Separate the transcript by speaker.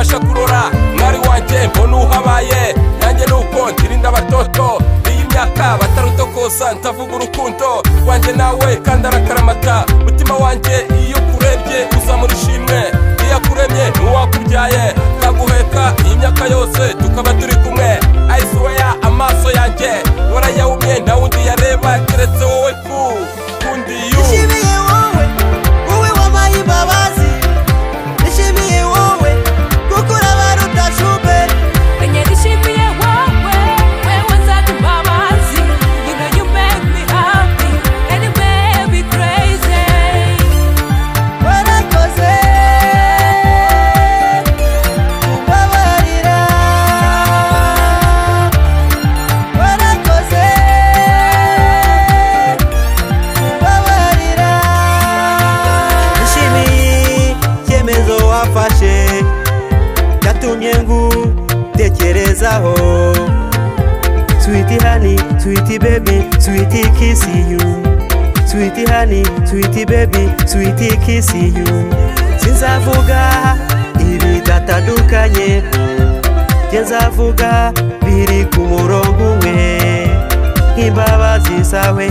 Speaker 1: ntabasha kurora mwari wanjye mbona uhabaye nanjye nuko ndirinda abatoto iyi myaka batarutokosa ntavuga urukundo rwanjye nawe kandi arakaramata mutima wanjye iyo kurebye uzamura ishimwe iyo akuremye n'uwakubyaye kaguheka iyi myaka yose tukaba turi kumwe I swear amaso yanjye warayahumye nta wundi yareba keretse wowe kundi you
Speaker 2: nishimiye wowe wampaye imbabazi nishimiye wowe kuko urabaruta shube
Speaker 3: Enye nishimiye wowe wansabye imbabazi You know you make me happy and you make me crazy
Speaker 2: warakoze kumbabarira warakoze kumbabarira nishimiye icyemezo wafashe cyatumye ngutekerezaho Sweetie honey, sweetie baby, sweetie kissing you Sweetie honey, sweetie baby, sweetie kissing you Sinzavuga ibidatandukanye Nzavuga biri ku murongo umwe Nk'imbabazi zawe